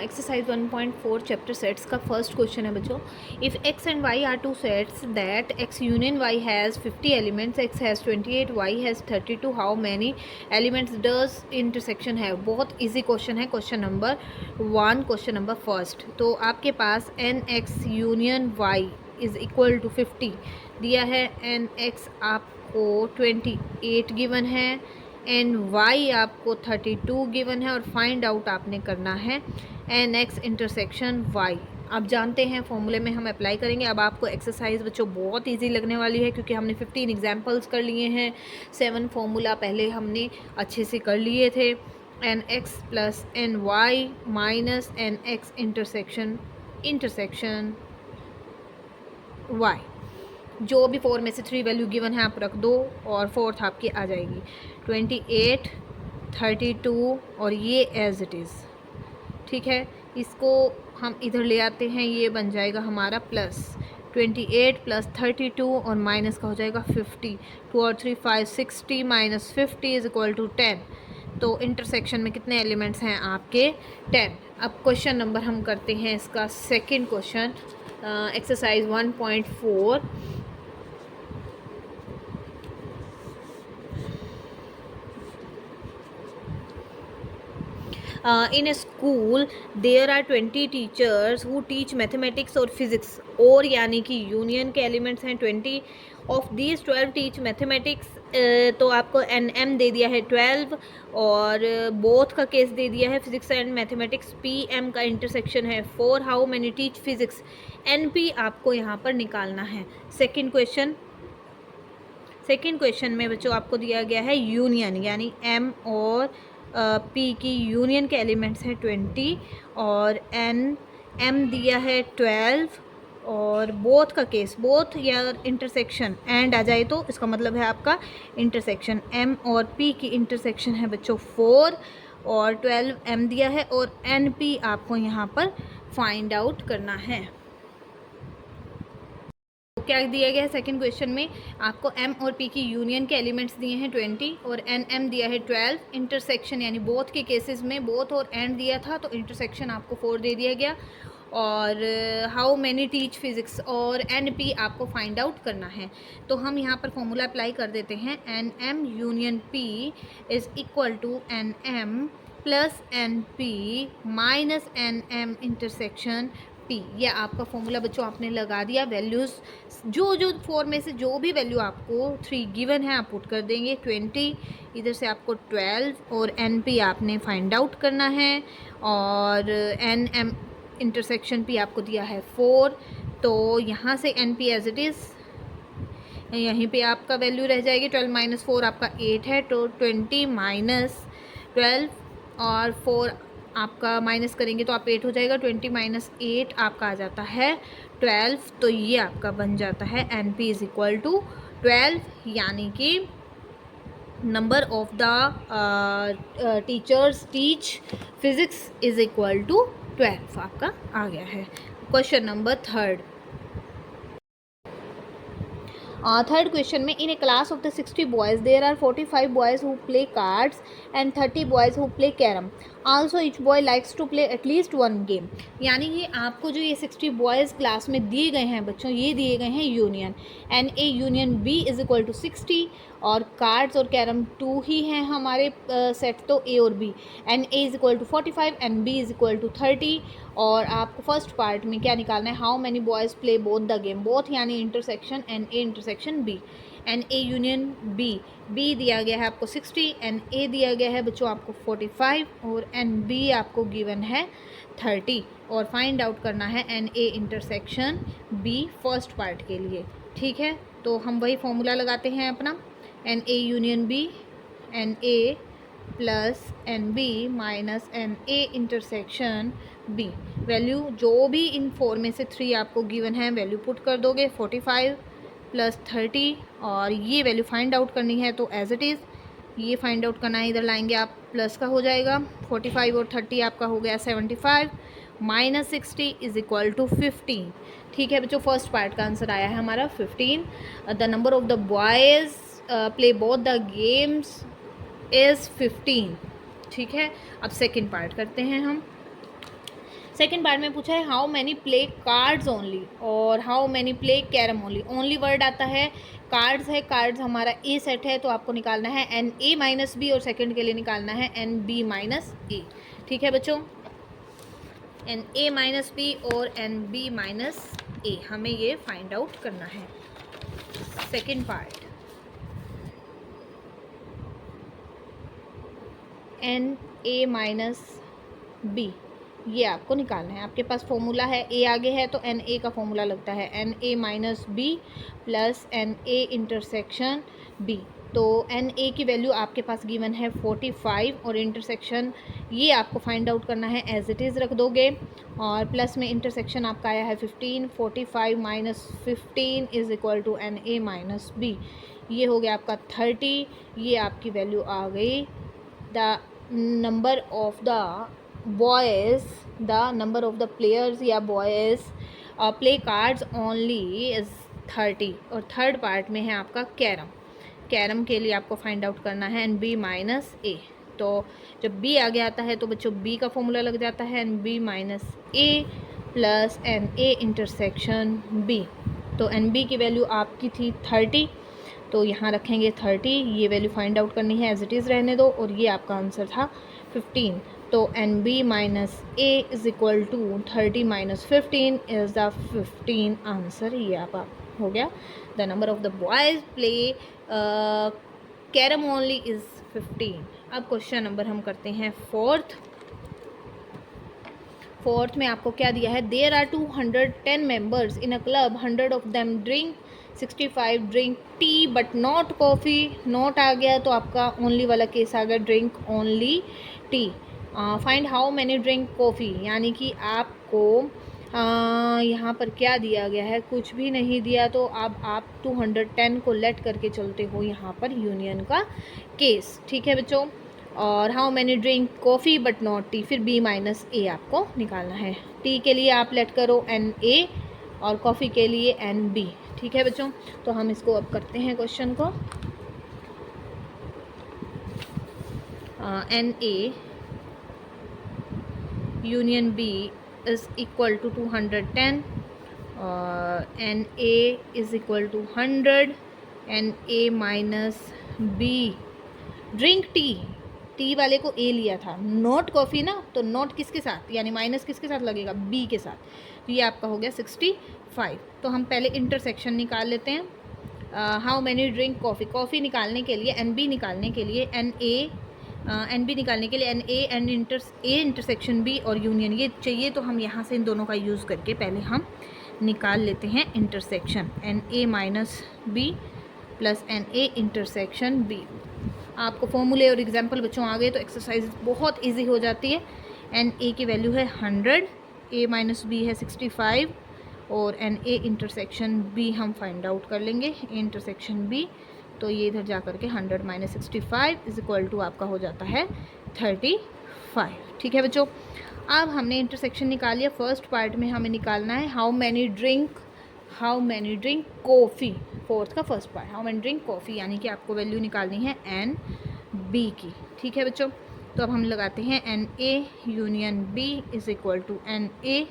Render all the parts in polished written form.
Exercise 1.4 chapter sets का first question है बच्चों। If X and Y are two sets that X union Y has 50 elements, X has 28, Y has 32, how many elements does intersection है। बहुत easy question है। Question number 1, question number first. तो आपके पास N X union Y is equal to 50 दिया है, N x आपको 28 given है, एन वाई आपको 32 गिवन है और फाइंड आउट आपने करना है एन एक्स इंटरसेक्शन वाई। आप जानते हैं फॉर्मूले में हम अप्लाई करेंगे। अब आपको एक्सरसाइज बच्चों बहुत इजी लगने वाली है क्योंकि हमने 15 एग्जांपल्स कर लिए हैं, 7 फार्मूला पहले हमने अच्छे से कर लिए थे। N X plus N Y minus N X intersection Y. जो भी 4 में से 3 वैल्यू गिवन है आप रख दो और फोर्थ आपकी आ जाएगी 28, 32 और ये एज इट इज़। ठीक है, इसको हम इधर ले आते हैं, ये बन जाएगा हमारा प्लस 28 प्लस 32 और माइनस का हो जाएगा 50। 2 और 3 5 60 माइनस 50 इज इक्वल टू 10। तो इंटरसेक्शन में कितने एलिमेंट्स हैं आपके 10। अब क्वेश्चन नंबर हम करते हैं इसका second question, exercise 1.4। In a school there are 20 teachers who teach mathematics और physics, और यानी कि यूनियन के एलिमेंट्स हैं 20। ऑफ दीज 12 टीच मैथमेटिक्स, तो आपको एन एम दे दिया है 12 और बोथ का केस दे दिया है physics and mathematics. P M का इंटरसेक्शन है 4। How many teach physics. N P आपको यहाँ पर निकालना है। सेकेंड क्वेश्चन में बच्चों आपको दिया गया है यूनियन, यानी एम और पी की यूनियन के एलिमेंट्स हैं 20 और एम दिया है 12 और बोथ का केस, बोथ या इंटरसेक्शन एंड आ जाए तो इसका मतलब है आपका इंटरसेक्शन। एम और पी की इंटरसेक्शन है बच्चों 4 और 12 एम दिया है और एन पी आपको यहाँ पर फाइंड आउट करना है। क्या दिया गया है सेकंड क्वेश्चन में, आपको m और p की यूनियन के एलिमेंट्स दिए हैं 20 और m दिया है 12। इंटरसेक्शन यानी बोथ के केसेस में बोथ और एंड दिया था तो इंटरसेक्शन आपको 4 दे दिया गया। और हाउ मैनी टीच फिजिक्स और p आपको फाइंड आउट करना है। तो हम यहाँ पर फॉर्मूला अप्लाई कर देते हैं। m union p is equal to m plus p minus m intersection p। यह आपका फॉर्मूला बच्चों आपने लगा दिया। वैल्यूज़ जो 4 में से जो भी वैल्यू आपको 3 गिवन है आप पुट कर देंगे। 20 इधर से आपको 12 और एन पी आपने फाइंड आउट करना है और एन एम इंटरसेक्शन पी आपको दिया है 4। तो यहाँ से N P as it is यहीं पे आपका वैल्यू रह जाएगी। 12 माइनस 4 आपका 8 है, तो 20 माइनस 12 और 4 आपका माइनस करेंगे तो आप 8 हो जाएगा। 20 माइनस 8 आपका आ जाता है 12। तो ये आपका बन जाता है N P is equal to 12, यानी कि number of the teachers teach physics is equal to 12 आपका आ गया है। Question number third. Third question में, in a class of the 60 boys there are 45 boys who play cards and 30 boys who play carrom. Also each boy likes to play at least 1 game. यानी कि आपको जो ये 60 बॉयज़ क्लास में दिए गए हैं बच्चों, ये दिए गए हैं union. N A union B is equal to 60 और कार्ड्स और कैरम 2 ही हैं हमारे सेट, तो ए और B. N A is equal to 45 and B is equal to 30। और आपको फर्स्ट पार्ट में क्या निकालना है, how many boys play both the game. Both यानी intersection N A intersection B. N A union B, B दिया गया है आपको 60, एन ए दिया गया है बच्चों आपको 45 और एन बी आपको गिवन है 30। और फाइंड आउट करना है N A intersection B first part के लिए। ठीक है, तो हम वही फॉर्मूला लगाते हैं अपना, N A union B, N A plus N B minus N A intersection B. Value जो भी इन 4 में से 3 आपको गिवन है वैल्यू पुट कर दोगे, 45 प्लस 30 और ये वैल्यू फाइंड आउट करनी है तो एज इट इज़ ये फाइंड आउट करना है, इधर लाएंगे आप प्लस का हो जाएगा। 45 और 30 आपका हो गया 75 माइनस 60 इज इक्वल टू 15। ठीक है बच्चों, फर्स्ट पार्ट का आंसर आया है हमारा 15। The number of the boys play both the games is 15। ठीक है, अब सेकेंड पार्ट करते हैं हम। सेकेंड पार्ट में पूछा है how many play cards only और how many play carrom only. Only word आता है, कार्ड्स है, कार्ड्स हमारा ए सेट है, तो आपको निकालना है एन ए माइनस बी और सेकेंड के लिए निकालना है एन बी माइनस ए। ठीक है बच्चों, एन ए माइनस बी और एन बी माइनस ए हमें ये फाइंड आउट करना है। Second part, N A minus B ये आपको निकालना है। आपके पास फॉर्मूला है, ए आगे है तो एन ए का फॉर्मूला लगता है N A minus B plus N A intersection B. तो एन ए की वैल्यू आपके पास गिवन है 45 और इंटरसेक्शन ये आपको फाइंड आउट करना है, एज इट इज़ रख दोगे और प्लस में इंटरसेक्शन आपका आया है 15, 45 minus 15 is equal to N A minus B, ये हो गया आपका 30। ये आपकी वैल्यू आ गई। The number of the boys, the number of the players या boys play cards only is 30। और थर्ड पार्ट में है आपका कैरम। कैरम के लिए आपको फाइंड आउट करना है एन बी माइनस ए। तो जब बी आगे आता है तो बच्चों बी का फॉर्मूला लग जाता है N B minus A plus N A intersection B. तो एन बी की वैल्यू आपकी थी 30, तो यहाँ रखेंगे 30, ये वैल्यू फाइंड आउट करनी है, एज इट इज़ रहने दो, और ये आपका आंसर था 15। तो N B minus A is equal to 30 minus 15 is the 15 answer. ये आप हो गया। The number of the boys play carrom only is 15। अब क्वेश्चन नंबर हम करते हैं फोर्थ में आपको क्या दिया है, there are 210 members in a club, 100 of them drink, 65 drink tea but not coffee. Not आ गया तो आपका ओनली वाला केस आ गया, drink only tea. Find how many drink coffee, यानी कि आपको यहाँ पर क्या दिया गया है, कुछ भी नहीं दिया, तो अब आप 210 को लेट करके चलते हो यहाँ पर यूनियन का केस। ठीक है बच्चों, और how many drink coffee but not T, फिर बी माइनस ए आपको निकालना है। टी के लिए आप लेट करो एन ए और कॉफ़ी के लिए एन बी। ठीक है बच्चों, तो हम इसको अब करते हैं क्वेश्चन को। N A union B is equal to 210, N A is equal to 100, N A minus B drink tea, tea वाले को ए लिया था, नॉट कॉफ़ी ना, तो नॉट किसके साथ यानी माइनस किसके साथ लगेगा, बी के साथ, तो ये आपका हो गया 65। तो हम पहले इंटरसेक्शन निकाल लेते हैं। How many drink coffee, coffee निकालने के लिए एन बी निकालने के लिए एन बी निकालने के लिए N A N intersection B और यूनियन ये चाहिए, तो हम यहाँ से इन दोनों का यूज़ करके पहले हम निकाल लेते हैं intersection, N A minus B plus N A intersection B. आपको फॉर्मूले और एग्जाम्पल बच्चों आ गए तो एक्सरसाइज बहुत इजी हो जाती है। एन ए की वैल्यू है 100, ए माइनस बी है 65 और एन ए इंटरसेक्शन बी हम फाइंड आउट कर लेंगे, ए इंटरसेक्शन बी, तो ये इधर जा करके 100 माइनस 65 इज इक्वल टू आपका हो जाता है 35। ठीक है बच्चों, अब हमने इंटरसेक्शन निकाल लिया। फर्स्ट पार्ट में हमें निकालना है how many drink coffee, fourth का first part, how many drink coffee, यानी कि आपको वैल्यू निकालनी है एन बी की। ठीक है बच्चों, तो अब हम लगाते हैं N A union B is equal to N A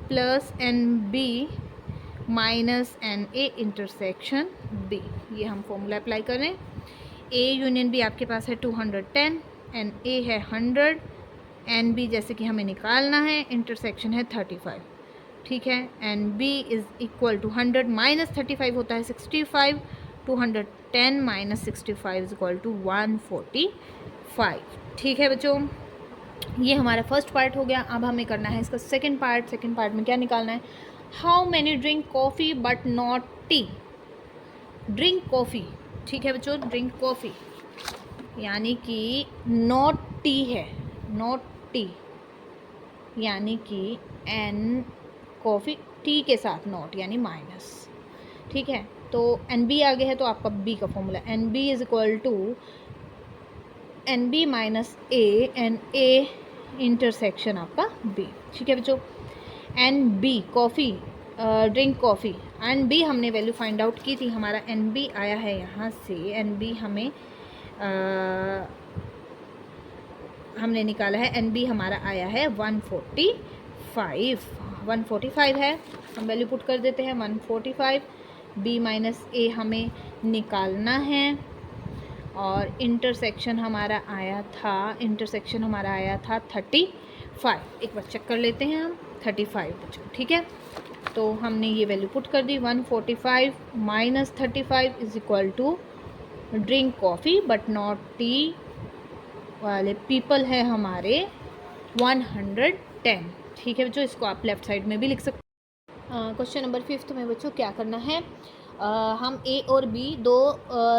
plus N B minus N A intersection B. ये हम फॉर्मूला अप्लाई करें। ए यूनियन बी आपके पास है 210, एन ए है 100, एन बी जैसे कि हमें निकालना है, इंटरसेक्शन है 35। ठीक है, N B is equal to 100 minus 35 होता है 65, 210 माइनस 65 इज इक्वल टू 145। ठीक है बच्चों, ये हमारा फर्स्ट पार्ट हो गया। अब हमें करना है इसका सेकंड पार्ट। सेकंड पार्ट में क्या निकालना है, how many drink coffee but not T, drink coffee. ठीक है बच्चों, ड्रिंक कॉफ़ी यानी कि नॉट टी है, नॉट टी यानी कि एन कॉफ़ी टी के साथ नॉट यानी माइनस। ठीक है, तो एन बी आगे है तो आपका बी का formula N B is equal to N B minus A N A intersection आपका बी। ठीक है बच्चों, N B coffee drink coffee, N B हमने वैल्यू फाइंड आउट की थी, हमारा एन बी आया है यहाँ से, एन बी हमने निकाला है, एन बी हमारा आया है 145। 145 है, हम वैल्यू पुट कर देते हैं 145। b माइनस ए हमें निकालना है और इंटरसेक्शन हमारा आया था 35। एक बार चेक कर लेते हैं हम, 35 बच्चों, ठीक है। तो हमने ये वैल्यू पुट कर दी, 145 minus 35 is equal to drink coffee but not tea वाले पीपल है हमारे 110, ठीक है बच्चों। इसको आप लेफ्ट साइड में भी लिख सकते हैं। क्वेश्चन नंबर 5 में बच्चों क्या करना है, हम ए और बी दो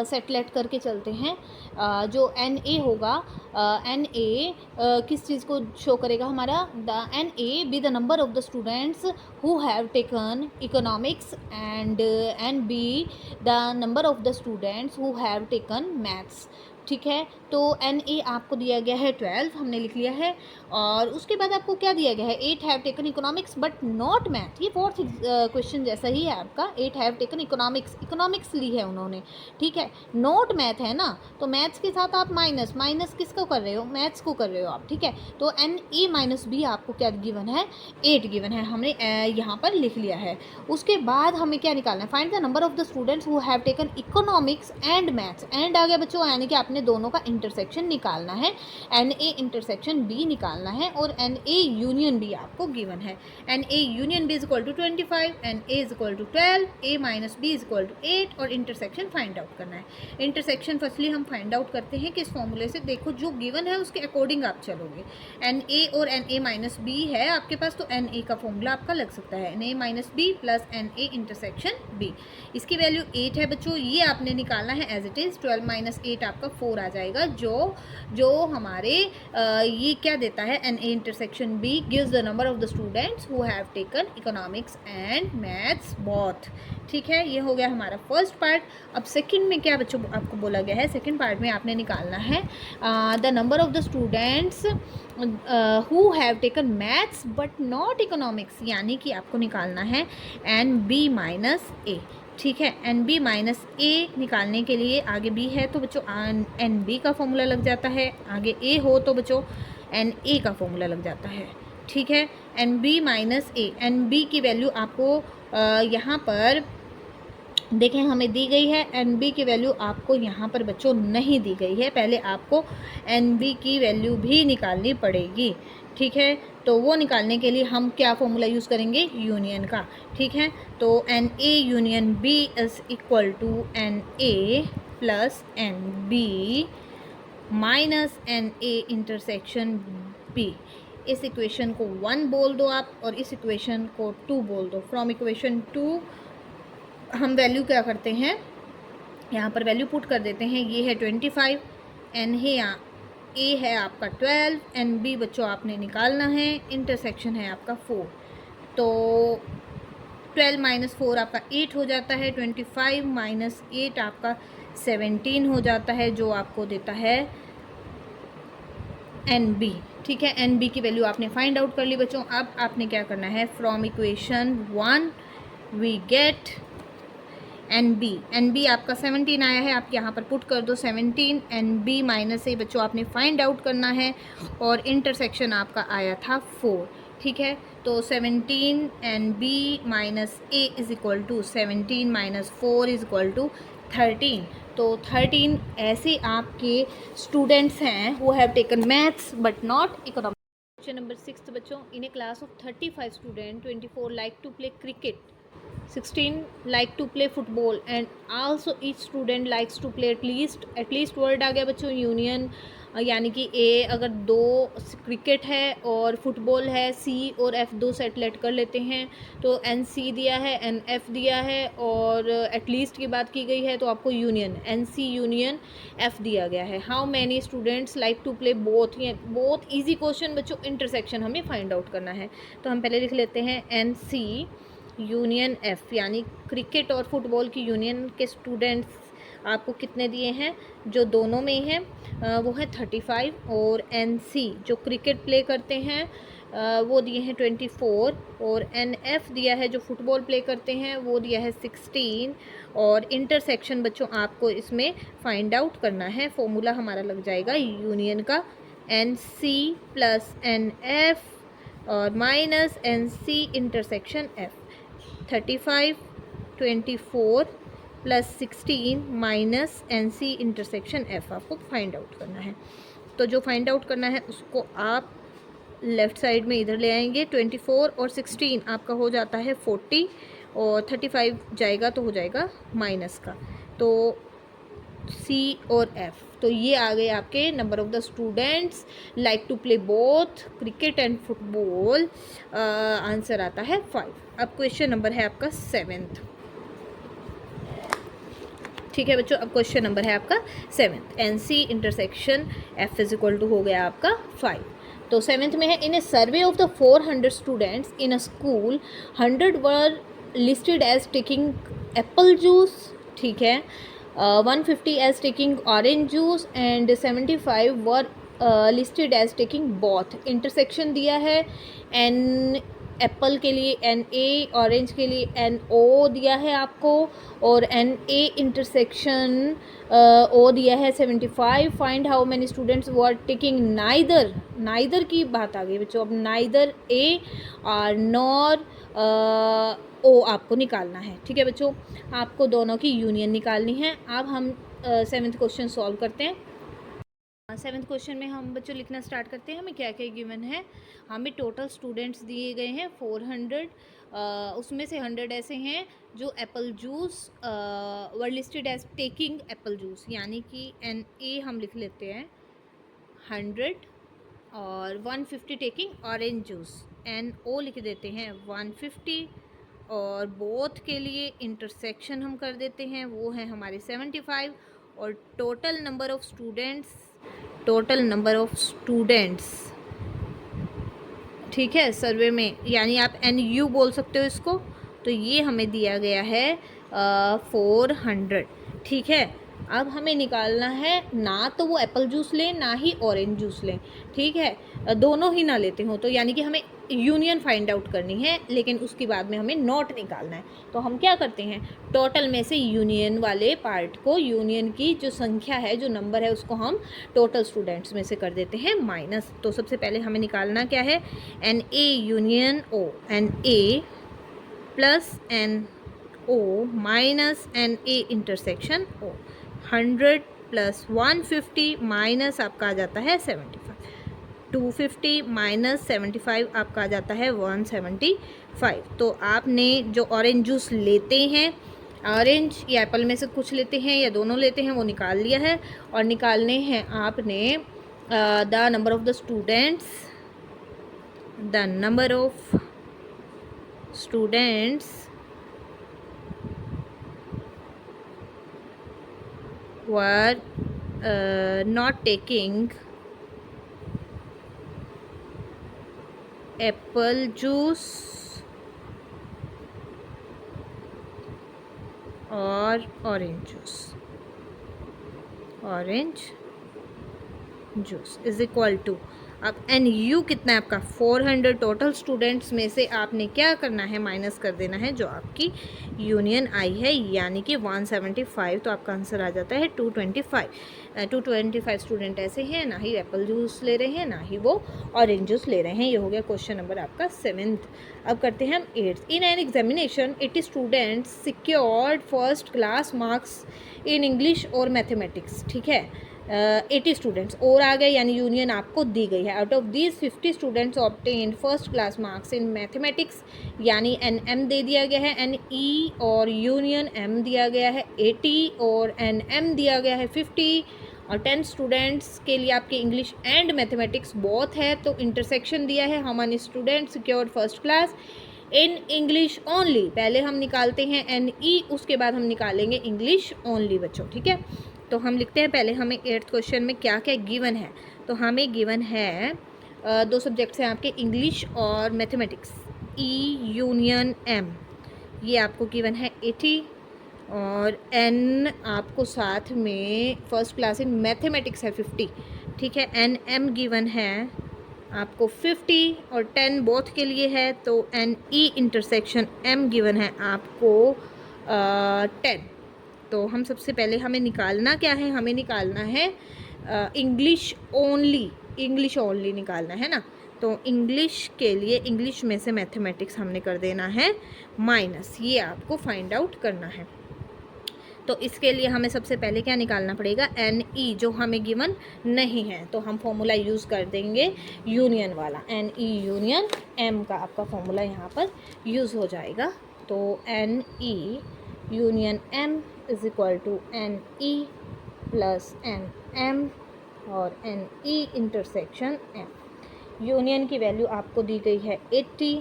सेटलेट करके चलते हैं। जो एन ए होगा, एन ए किस चीज़ को शो करेगा हमारा, the N A B the number of the students who have taken economics and N B the number of the students who have taken maths, ठीक है। तो एन ए आपको दिया गया है 12, हमने लिख लिया है। और उसके बाद आपको क्या दिया गया है, 8 have taken economics but not math. ये 4th क्वेश्चन जैसा ही है आपका, 8 हैव टेकन इकोनॉमिक्स ली है उन्होंने, ठीक है। नॉट मैथ है ना, तो मैथ्स के साथ आप माइनस किसको कर रहे हो, मैथ्स को कर रहे हो आप, ठीक है। तो एन ए माइनस बी आपको क्या गिवन है, 8 गिवन है, हमने यहाँ पर लिख लिया है। उसके बाद हमें क्या निकालना है, find the number of the students who have taken economics and maths. And आ गया बच्चों, यानी कि आपने दोनों का इंटरसेक्शन निकालना है, एन ए इंटरसेक्शन बी निकालना है, और एन ए यूनियन बी आपको गिवन है। N A union B is equal to 25, N A is equal to 12, A minus B is equal to 8, और इंटरसेक्शन फाइंड आउट करना है। इंटरसेक्शन फर्स्टली हम find out करते हैं किस फॉर्मूले से, देखो जो गिवन है उसके अकॉर्डिंग आप चलोगे। एन ए और एन ए माइनस बी है आपके पास, तो एन ए का फॉर्मूला आपका लग सकता है, N A minus B plus N A intersection B. इसकी वैल्यू 8 है बच्चों, ये आपने निकालना है एज इट इज़। 12 माइनस 8 आपका 4 आ जाएगा, जो हमारे ये क्या देता है, N A intersection B gives the number of the students who have taken economics and maths both, ठीक है। ये हो गया हमारा फर्स्ट पार्ट। अब सेकंड में क्या बच्चों आपको बोला गया है, सेकंड पार्ट में आपने निकालना है the number of the students who have taken maths but not economics, यानी कि आपको निकालना है एन बी माइनस ए, ठीक है। एन बी माइनस ए निकालने के लिए, आगे बी है तो बच्चों एन बी का फॉर्मूला लग जाता है, आगे ए हो तो बच्चों एन ए का फॉर्मूला लग जाता है, ठीक है। N B minus A, N B की वैल्यू आपको यहाँ पर देखें हमें दी गई है, एन बी की वैल्यू आपको यहाँ पर बच्चों नहीं दी गई है, पहले आपको एन बी की वैल्यू भी निकालनी पड़ेगी, ठीक है। तो वो निकालने के लिए हम क्या फॉर्मूला यूज़ करेंगे, यूनियन का, ठीक है। तो N A union B is equal to N A plus N B minus N A intersection B. इस इक्वेशन को 1 बोल दो आप, और इस इक्वेशन को 2 बोल दो। फ्रॉम इक्वेशन 2 हम वैल्यू क्या करते हैं, यहाँ पर वैल्यू पुट कर देते हैं। ये है 25, एन है ए है आपका 12, एन बी बच्चों आपने निकालना है, इंटरसेक्शन है आपका 4। तो 12 माइनस 4 आपका 8 हो जाता है, 25 माइनस 8 आपका 17 हो जाता है, जो आपको देता है एन बी, ठीक है। एन बी की वैल्यू आपने फाइंड आउट कर ली बच्चों। अब आपने क्या करना है, from equation 1 we get N B आपका 17 आया है, आप यहाँ पर पुट कर दो 17, एन बी माइनस ए बच्चों आपने फाइंड आउट करना है, और इंटरसेक्शन आपका आया था 4, ठीक है। तो 17 N B minus A is equal to 17 minus 4 is equal to 13। तो 13 ऐसे आपके स्टूडेंट्स हैं who have taken maths but not economics. Question number 6 बच्चों, in a class of 35 student 24 like to play cricket, 16 like to play football, and also each student likes to play at least word आ गया बच्चों union, यानी कि ए अगर 2 cricket है और football है, सी और एफ 2 सेटलेट कर लेते हैं, तो एन सी दिया है, एन एफ दिया है, और एटलीस्ट की बात की गई है तो आपको union N C union F दिया गया है। How many students like to play both, ये बहुत ईजी क्वेश्चन बच्चों, इंटरसेक्शन हमें फाइंड आउट करना है। तो हम पहले लिख लेते हैं एन सी यूनियन एफ, यानी क्रिकेट और फुटबॉल की यूनियन के स्टूडेंट्स आपको कितने दिए हैं, जो दोनों में हैं वो है 35, और एन सी जो क्रिकेट प्ले करते हैं वो दिए हैं 24, और एन एफ दिया है जो फुटबॉल प्ले करते हैं वो दिया है 16, और इंटरसेक्शन बच्चों आपको इसमें फाइंड आउट करना है। फॉर्मूला हमारा लग जाएगा यूनियन का, N C plus N F और minus N C intersection F. 35, 24 plus 16 minus N C intersection F आपको फाइंड आउट करना है। तो जो फाइंड आउट करना है उसको आप लेफ़्ट साइड में इधर ले आएंगे। 24 और 16 आपका हो जाता है 40 और 35 जाएगा तो हो जाएगा माइनस का, तो सी और एफ। तो ये आ गए आपके number of the students like to play both cricket and football. Answer आता है 5। अब क्वेश्चन नंबर है आपका 7th। ठीक है बच्चों, अब क्वेश्चन नंबर है आपका 7th। N C intersection F is equal to हो गया आपका 5। तो 7th में है, in a survey of the 400 students in a school 100 were listed as taking apple juice, ठीक है, 150 as taking orange juice and 75 were listed as taking both. Intersection दिया है एन एप्पल के लिए एन ए, ऑरेंज के लिए एन ओ दिया है आपको, और एन ए इंटरसेक्शन ओ दिया है 75। Find how many students were taking neither, neither की बात आ गई बच्चों। अब नाइदर ए और नॉर ओ आपको निकालना है। ठीक है बच्चों, आपको दोनों की यूनियन निकालनी है। अब हम 7th क्वेश्चन सॉल्व करते हैं। 7th क्वेश्चन में हम बच्चों लिखना स्टार्ट करते हैं। हमें क्या क्या गिवन है, हमें टोटल स्टूडेंट्स दिए गए हैं 400, उसमें से 100 ऐसे हैं जो apple juice were listed as taking apple juice, यानी कि एन ए हम लिख लेते हैं 100, और 150 taking orange juice, N O लिख देते हैं 150, और बोथ के लिए इंटरसेक्शन हम कर देते हैं, वो है हमारे 75, और total number of students, total number of students, ठीक है, सर्वे में, यानी आप एन यू बोल सकते हो इसको। तो ये हमें दिया गया है 400। ठीक है, अब हमें निकालना है, ना तो वो एप्पल जूस लें ना ही ऑरेंज जूस लें, ठीक है, दोनों ही ना लेते हो, तो यानी कि हमें यूनियन फाइंड आउट करनी है, लेकिन उसके बाद में हमें नॉट निकालना है। तो हम क्या करते हैं, टोटल में से यूनियन वाले पार्ट को, यूनियन की जो संख्या है, जो नंबर है, उसको हम टोटल स्टूडेंट्स में से कर देते हैं माइनस। तो सबसे पहले हमें निकालना क्या है, N A union O, N A plus N O minus N A intersection O. 100 plus 150 minus आपका आ जाता है 75, 250 माइनस 75 आपका आ जाता है 175। तो आपने जो ऑरेंज जूस लेते हैं, ऑरेंज या एप्पल में से कुछ लेते हैं या दोनों लेते हैं, वो निकाल लिया है, और निकालने हैं आपने the number of the students, the number of students were not taking apple juice और orange juice is equal to, अब एन यू कितना है आपका 400, टोटल स्टूडेंट्स में से आपने क्या करना है, माइनस कर देना है जो आपकी यूनियन आई है, यानी कि 175। तो आपका आंसर आ जाता है 225। 225 स्टूडेंट ऐसे हैं, ना ही एप्पल जूस ले रहे हैं ना ही वो ऑरेंज जूस ले रहे हैं। ये हो गया क्वेश्चन नंबर आपका 7th। अब करते हैं हम 8th। In an examination 80 students secured first class marks in English और मैथमेटिक्स, ठीक है, 80 स्टूडेंट्स और आ गए, यानी यूनियन आपको दी गई है। Out of these 50 students obtain first class marks in mathematics, यानी एन एम दे दिया गया है, एन ई और यूनियन एम दिया गया है 80, और एन एम दिया गया है 50, और 10 स्टूडेंट्स के लिए आपके इंग्लिश एंड मैथमेटिक्स बोथ है। तो इंटरसेक्शन दिया है, how many students secured first class in English only. पहले हम निकालते हैं एन ई, उसके बाद हम निकालेंगे इंग्लिश ओनली बच्चों, ठीक है। तो हम लिखते हैं पहले हमें 8th क्वेश्चन में क्या क्या गिवन है। तो हमें गिवन है 2 सब्जेक्ट्स हैं आपके, इंग्लिश और मैथमेटिक्स, ई यूनियन एम, ये आपको गिवन है 80, और एन आपको साथ में फर्स्ट क्लास इन मैथमेटिक्स है 50, ठीक है। एन एम गिवन है आपको 50 और 10 बोथ के लिए है। तो N E intersection M given है आपको 10। तो हम सबसे पहले हमें निकालना क्या है, हमें निकालना है इंग्लिश ओनली, इंग्लिश ओनली निकालना है ना। तो इंग्लिश के लिए इंग्लिश में से मैथमेटिक्स हमने कर देना है माइनस, ये आपको फाइंड आउट करना है। तो इसके लिए हमें सबसे पहले क्या निकालना पड़ेगा, एन ई, जो हमें गिवन नहीं है, तो हम फॉर्मूला यूज़ कर देंगे यूनियन वाला, एन ई यूनियन एम का आपका फॉर्मूला यहाँ पर यूज़ हो जाएगा। तो N E union M is equal to N E plus N M और N E intersection M. Union की वैल्यू आपको दी गई है 80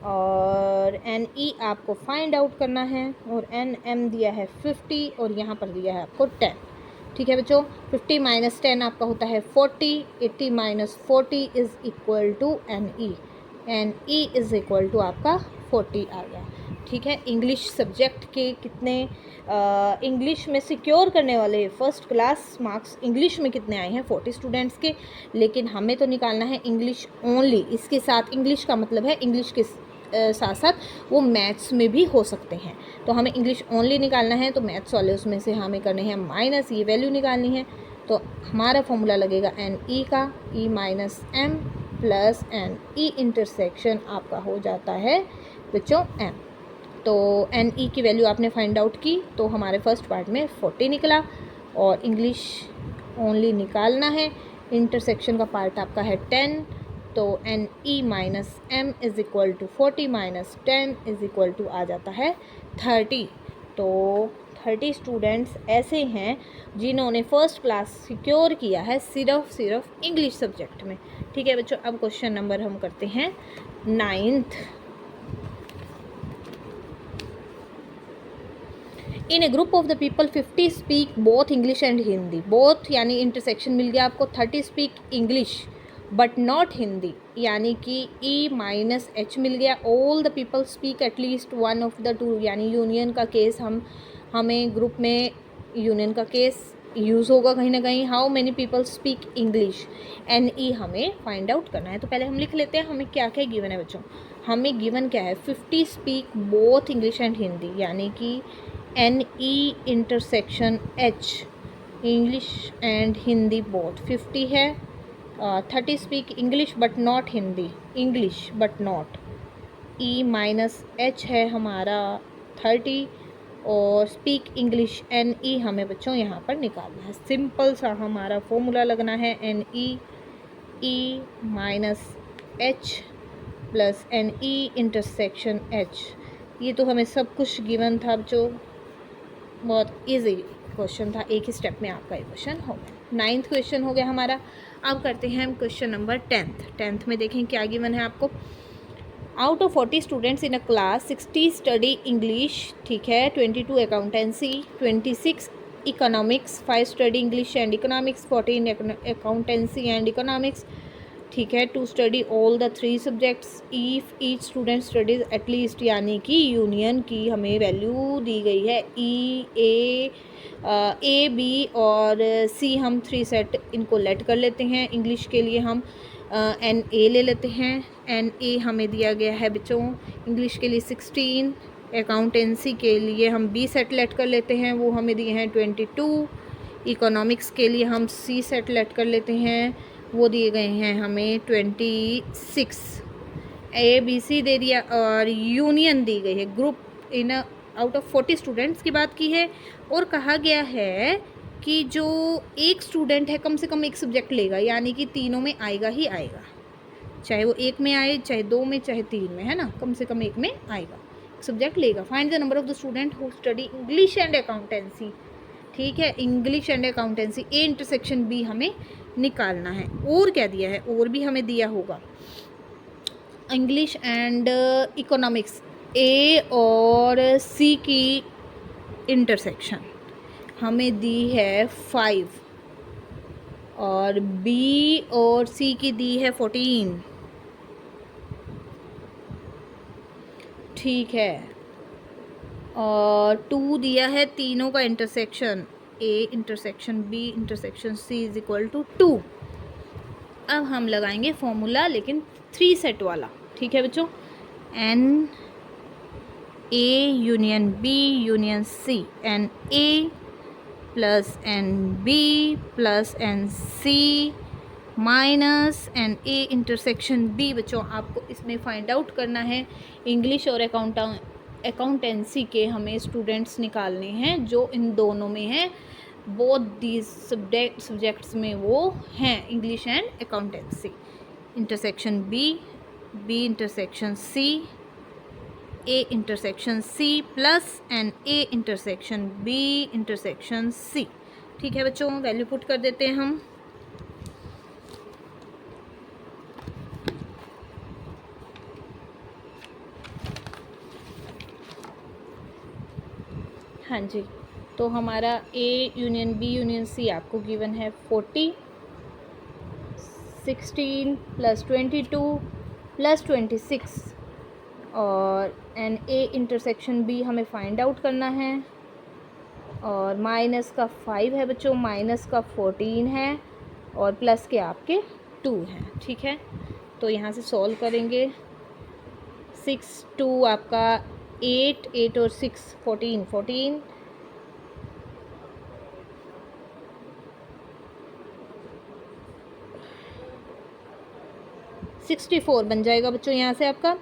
और एन ई आपको फाइंड आउट करना है, और एन एम दिया है 50 और यहाँ पर दिया है आपको 10। ठीक है बच्चों, 50 माइनस 10 आपका होता है 40, 80 minus 40 is equal to N E is equal to आपका 40 आ गया। ठीक है, इंग्लिश सब्जेक्ट के कितने इंग्लिश में सिक्योर करने वाले फर्स्ट क्लास मार्क्स इंग्लिश में कितने आए हैं 40 स्टूडेंट्स के, लेकिन हमें तो निकालना है इंग्लिश ओनली। इसके साथ इंग्लिश का मतलब है इंग्लिश के साथ साथ वो मैथ्स में भी हो सकते हैं, तो हमें इंग्लिश ओनली निकालना है। तो मैथ्स वाले उसमें से हमें करने हैं माइनस, ये वैल्यू निकालनी है। तो हमारा फॉर्मूला लगेगा एन ई का, E minus M plus N E intersection आपका हो जाता है बच्चों एम। तो एन ई की वैल्यू आपने फाइंड आउट की, तो हमारे फर्स्ट पार्ट में 40 निकला और इंग्लिश ओनली निकालना है। इंटरसेक्शन का पार्ट आपका है 10, तो N E minus M is equal to 40 minus 10 is equal to आ जाता है 30। तो 30 स्टूडेंट्स ऐसे हैं जिन्होंने फर्स्ट क्लास सिक्योर किया है सिर्फ इंग्लिश सब्जेक्ट में। ठीक है बच्चों, अब क्वेश्चन नंबर हम करते हैं 9th। In a group of the people 50 speak both English and Hindi. Both यानी इंटरसेक्शन मिल गया आपको, 30 speak English but not Hindi, यानी कि ई माइनस एच मिल गया। All the people speak at least one of the two, यानी यूनियन का केस हमें ग्रुप में यूनियन का केस यूज़ होगा कहीं ना कहीं। How many people speak English, N E हमें फाइंड आउट करना है। तो पहले हम लिख लेते हैं हमें क्या क्या गिवन है बच्चों। हमें गिवन क्या है, 50 speak both English and Hindi, यानी कि N E intersection H English and Hindi both 50 है। 30 speak English but not Hindi, English but not, E minus H है हमारा 30 और स्पीक इंग्लिश एन ई हमें बच्चों यहाँ पर निकालना है। सिंपल सा हमारा फॉर्मूला लगना है N E minus H plus N E intersection H. ये तो हमें सब कुछ गिवन था बच्चों, बहुत इजी क्वेश्चन था, एक ही स्टेप में आपका ये क्वेश्चन हो गया। 9th क्वेश्चन हो गया हमारा। अब करते हैं हम क्वेश्चन नंबर 10th में देखें क्या गिवन है आपको। Out of 40 students in a class 60 study English, ठीक है, 22 accountancy, 26 economics, 5 study English and economics, 14 accountancy and economics, ठीक है, 2 study all the 3 subjects. If each student studies at least, यानी कि यूनियन की हमें वैल्यू दी गई है ए बी और सी, हम 3 सेट इनको लेट कर लेते हैं। इंग्लिश के लिए हम एन ए ले लेते हैं, एन ए हमें दिया गया है बच्चों इंग्लिश के लिए 16, अकाउंटेंसी के लिए हम बी सेट लेट कर लेते हैं, वो हमें दिए हैं 22, इकोनॉमिक्स के लिए हम सी सेट लेट कर लेते हैं, वो दिए गए हैं हमें 26। ए बी सी दे दिया और यूनियन दी गई है, group in out of 40 students की बात की है, और कहा गया है कि जो एक स्टूडेंट है कम से कम एक सब्जेक्ट लेगा, यानी कि तीनों में आएगा ही आएगा, चाहे वो एक में आए, चाहे 2 में, चाहे 3 में, है ना, कम से कम एक में आएगा, सब्जेक्ट लेगा। Find the number of the student who study English and accountancy, ठीक है, English and accountancy, A intersection B हमें निकालना है। और क्या दिया है, और भी हमें दिया होगा, इंग्लिश एंड इकोनॉमिक्स ए और सी की इंटरसेक्शन हमें दी है 5 और बी और सी की दी है 14, ठीक है, और 2 दिया है तीनों का intersection, A intersection B intersection C is equal to 2। अब हम लगाएंगे फॉर्मूला, लेकिन 3 सेट वाला, ठीक है बच्चों, N A union B union C, N A plus N B plus N C minus N A intersection B. बच्चों आपको इसमें फाइंड आउट करना है, इंग्लिश और अकाउंटेंसी के हमें स्टूडेंट्स निकालने हैं जो इन दोनों में हैं, बोथ दीज सब्जेक्ट्स में वो हैं, English and accountancy. Intersection B, B intersection C, A intersection C plus N A intersection B intersection C. ठीक है बच्चों, वैल्यू पुट कर देते हैं हम। हाँ जी, तो हमारा A union B union C आपको गिवन है 40, 16 प्लस 22 प्लस 26 और एन ए इंटरसेक्शन बी हमें फाइंड आउट करना है। और माइनस का 5 है बच्चों, माइनस का 14 है और प्लस के आपके 2 हैं। ठीक है, तो यहाँ से सॉल्व करेंगे। 6 2 आपका 8, 8 और 6 14, 14 64 बन जाएगा बच्चों यहाँ से आपका।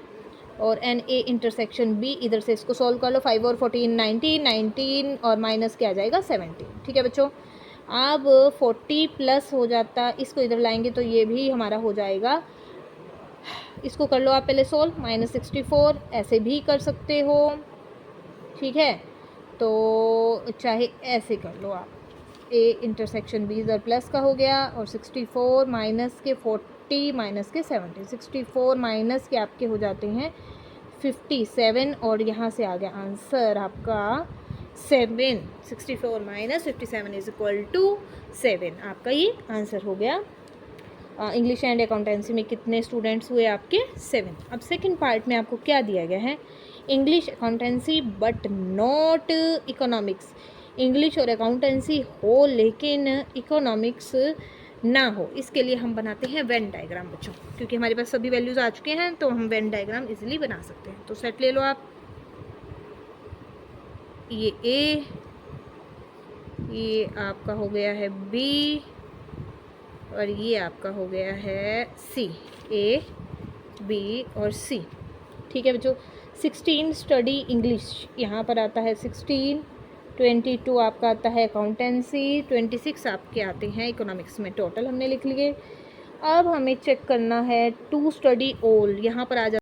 और एन ए इंटरसेक्शन बी, इधर से इसको सॉल्व कर लो, 5 और 14 19, 19 और माइनस क्या आ जाएगा 17। ठीक है बच्चों, अब 40 प्लस हो जाता, इसको इधर लाएंगे तो ये भी हमारा हो जाएगा, इसको कर लो आप पहले सॉल्व, -64 ऐसे भी कर सकते हो। ठीक है, तो चाहे ऐसे कर लो आप, ए इंटरसेक्शन बी इधर प्लस का हो गया और 64 माइनस के 40 माइनस के 70, 64 माइनस के आपके हो जाते हैं 57 और यहाँ से आ गया आंसर आपका 7। 64 माइनस 57 इज इक्वल टू 7, आपका ये आंसर हो गया। इंग्लिश एंड अकाउंटेंसी में कितने स्टूडेंट्स हुए आपके 7। अब सेकंड पार्ट में आपको क्या दिया गया है, English accountancy but not economics. English और अकाउंटेंसी हो लेकिन इकोनॉमिक्स ना हो, इसके लिए हम बनाते हैं वेन डायग्राम बच्चों, क्योंकि हमारे पास सभी वैल्यूज़ आ चुके हैं तो हम वेन डायग्राम इजीली बना सकते हैं। तो सेट ले लो आप, ये ए, ये आपका हो गया है बी और ये आपका हो गया है सी, ए बी और सी। ठीक है बच्चों, 16 स्टडी इंग्लिश यहाँ पर आता है 16, 22 आपका आता है अकाउंटेंसी, 26 आपके आते हैं इकोनॉमिक्स में। टोटल हमने लिख लिए। अब हमें चेक करना है टू स्टडी ऑल, यहाँ पर आ जाता